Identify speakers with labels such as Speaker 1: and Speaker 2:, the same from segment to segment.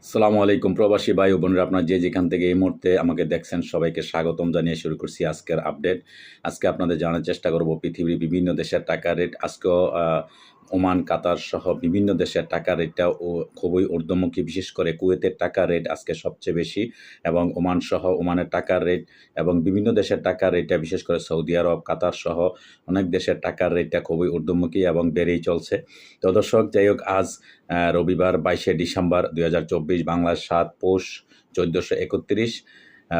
Speaker 1: সালামু আলাইকুম প্রবাসী ভাই ও বোনেরা, আপনারা যে যেখান থেকে এই মুহূর্তে আমাকে দেখছেন সবাইকে স্বাগতম জানিয়ে শুরু করছি আজকের আপডেট। আজকে আপনাদের জানার চেষ্টা করব পৃথিবীর বিভিন্ন দেশের টাকার রেট। আজকেও ওমান, কাতার সহ বিভিন্ন দেশের টাকার রেটটা খুবই ঊর্ধ্বমুখী। বিশেষ করে কুয়েতের টাকার রেট আজকে সবচেয়ে বেশি, এবং ওমান সহ ওমানের টাকার রেট এবং বিভিন্ন দেশের টাকার রেটটা, বিশেষ করে সৌদি আরব, কাতার সহ অনেক দেশের টাকার রেটটা খুবই ঊর্ধ্বমুখী এবং বেড়েই চলছে। তো দর্শক, যাই হোক, আজ রবিবার 22শে ডিসেম্বর 2024, বাংলার 7 পৌষ 1431।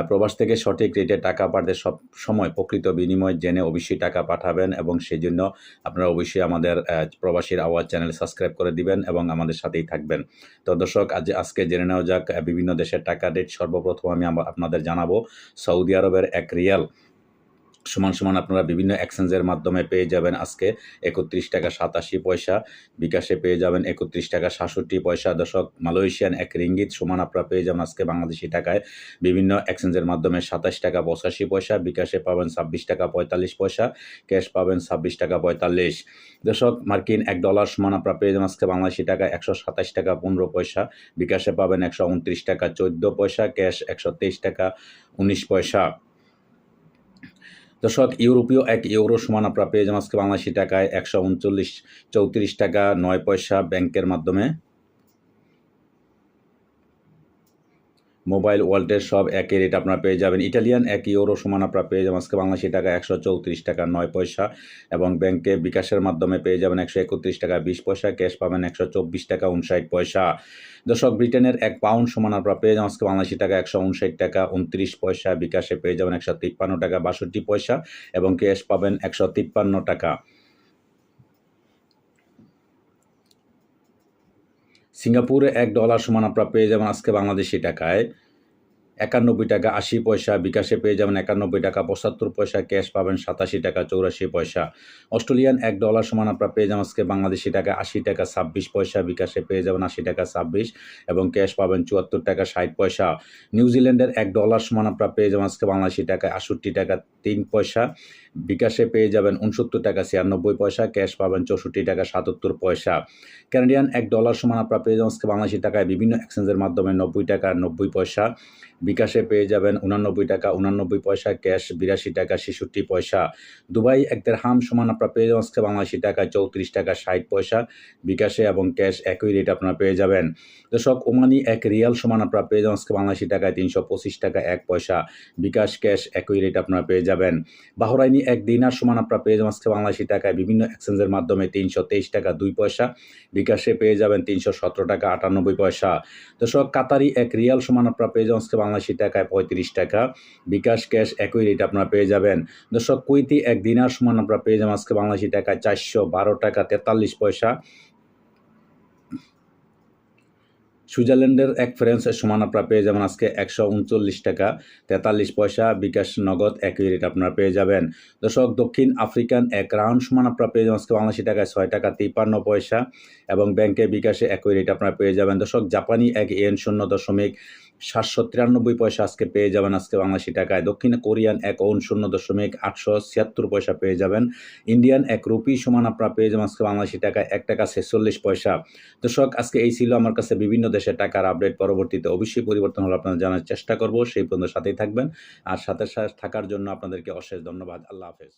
Speaker 1: প্রবাস থেকে সঠিক রেটে টাকা পাঠাতে সব সময় প্রকৃত বিনিময় জেনে অবশ্যই টাকা পাঠাবেন, এবং সেই জন্য আপনারা অবশ্যই আমাদের প্রবাসীর আওয়াজ চ্যানেল সাবস্ক্রাইব করে দিবেন এবং আমাদের সাথেই থাকবেন। তো দর্শক, আজকে জেনে নেওয়া যাক বিভিন্ন দেশের টাকা রেট। সর্বপ্রথম আমি আপনাদের জানাবো সৌদি আরবের এক রিয়াল সমান আপনারা বিভিন্ন এক্সচেঞ্জের মাধ্যমে পেয়ে যাবেন আজকে 31 টাকা 87 পয়সা। বিকাশে পেয়ে যাবেন 31 টাকা 67 পয়সা। দর্শক, মালয়েশিয়ান এক রিঙ্গিত সমান আপনারা পেয়ে যাবেন আজকে বাংলাদেশি টাকায় বিভিন্ন এক্সচেঞ্জের মাধ্যমে 27 টাকা 85 পয়সা। বিকাশে পাবেন 26 টাকা 45 পয়সা। ক্যাশ পাবেন 26 টাকা 45। দর্শক, মার্কিন $1 সমান আপনারা পেয়ে যাবেন আজকে বাংলাদেশি টাকা 127 টাকা 15 পয়সা। বিকাশে পাবেন 129 টাকা 14 পয়সা। ক্যাশ 123 টাকা 19 পয়সা। দর্শক, ইউরোপীয় €1 সমান আপনারা পেয়ে যাবেন আজকে বাংলাদেশি টাকায় 134 টাকা 9 পয়সা ব্যাংকের মাধ্যমে। মোবাইল ওয়ালেটের সব একই রেট আপনারা পেয়ে যাবেন। ইটালিয়ান €1 সমান আপনারা পেয়ে যাবেন আজকে বাংলাদেশি টাকা 134 টাকা 9 পয়সা, এবং ব্যাংকে বিকাশের মাধ্যমে পেয়ে যাবেন 131 টাকা 20 পয়সা। ক্যাশ পাবেন 124 টাকা 59 পয়সা। দর্শক, ব্রিটেনের £1 সমান আপনারা পেয়ে যাবেন আজকে বাংলাদেশি টাকা 159 টাকা 29 পয়সা। বিকাশে পেয়ে যাবেন 153 টাকা 62 পয়সা, এবং ক্যাশ পাবেন 153 টাকা। সিঙ্গাপুরে $1 সমান আপনারা পেয়ে যাবেন আজকে বাংলাদেশি টাকায় 91 টাকা 80 পয়সা। বিকাশে পেয়ে যাবেন 91 টাকা 75 পয়সা। ক্যাশ পাবেন 87 টাকা 84 পয়সা। অস্ট্রেলিয়ান $1 সমান আপনারা পেয়ে যাবেন আজকে বাংলাদেশি টাকা 80 টাকা 26 পয়সা। বিকাশে পেয়ে যাবেন 80 টাকা 26, এবং ক্যাশ পাবেন 74 টাকা 60 পয়সা। নিউজিল্যান্ডের $1 সমান আপনারা পেয়ে যাবেন আজকে বাংলাদেশি টাকা 68 টাকা 3 পয়সা। বিকাশে পেয়ে যাবেন 69 টাকা 96 পয়সা। ক্যাশ পাবেন 64 টাকা 77 পয়সা। কানাডিয়ান $1 সমান আপনারা পেয়ে যাবেন আজকে বাংলাদেশি টাকায় বিভিন্ন এক্সচেঞ্জের মাধ্যমে 90 টাকা 90 পয়সা। বিকাশে পেয়ে যাবেন 89 টাকা 89 পয়সা। ক্যাশ 82 টাকা 66 পয়সা। দুবাই এক দিরহাম সমান আপনারা পেয়ে যাবেন আজকে বাংলাদেশি টাকা 34 টাকা 60 পয়সা। বিকাশে এবং ক্যাশ একই রেট আপনারা পেয়ে যাবেন। দর্শক, ওমানি এক রিয়াল সমান আপনারা পেয়ে যাবেন আজকে বাংলাদেশি টাকায় 325 টাকা 1 পয়সা। বিকাশ, ক্যাশ একই রেট আপনারা পেয়ে যাবেন। বাহরাইনি এক দিনার সমান আপনারা পেয়ে যাবেন আজকে বাংলাদেশি টাকায় বিভিন্ন এক্সচেঞ্জের মাধ্যমে 323 টাকা 2 পয়সা। বিকাশে পেয়ে যাবেন 317 টাকা 98 পয়সা। দর্শক, কাতারি এক রিয়াল সমান আপনারা পেয়ে যাবেন আজকে বাংলাদেশি টাকায় 35 টাকা। বিকাশ, ক্যাশ একই রেট আপনারা পেয়ে যাবেন। দর্শক, কুয়েতি এক দিনার সমান আপনারা পেয়ে যাবেন আজকে বাংলাদেশি টাকায় 412 টাকা 43 পয়সা। সুইজারল্যান্ডের এক ফ্রান্স সমান আপনারা পেয়ে যাবেন আজকে 139 টাকা 43 পয়সা। বিকাশ, নগদ একই রেট আপনারা পেয়ে যাবেন। দর্শক, দক্ষিণ আফ্রিকান এক রাউন্ড সমান আপনারা পেয়ে যাবেন আজকে বাংলাদেশি টাকায় 6 টাকা 53 পয়সা, এবং ব্যাংকে বিকাশে একই রেট আপনারা পেয়ে যাবেন। দর্শক, জাপানি এক ইয়েন 0.793 পয়সা আজকে পেয়ে যাবেন আজকে বাংলাদেশি টাকায়। দক্ষিণ কোরিয়ান এক ওন 0.876 পয়সা পেয়ে যাবেন। ইন্ডিয়ান এক রুপি সমান আপনারা পেয়ে যাবেন আজকে বাংলাদেশি টাকায় 1 টাকা 46 পয়সা। দর্শক, আজকে এই ছিল আমার কাছে বিভিন্ন দেশের টাকার আপডেট। পরবর্তীতে অবশ্যই পরিবর্তন হলে আপনারা জানার চেষ্টা করব। সেই পর্যন্ত সাথেই থাকবেন, আর সাথে থাকার জন্য আপনাদেরকে অশেষ ধন্যবাদ। আল্লাহ হাফেজ।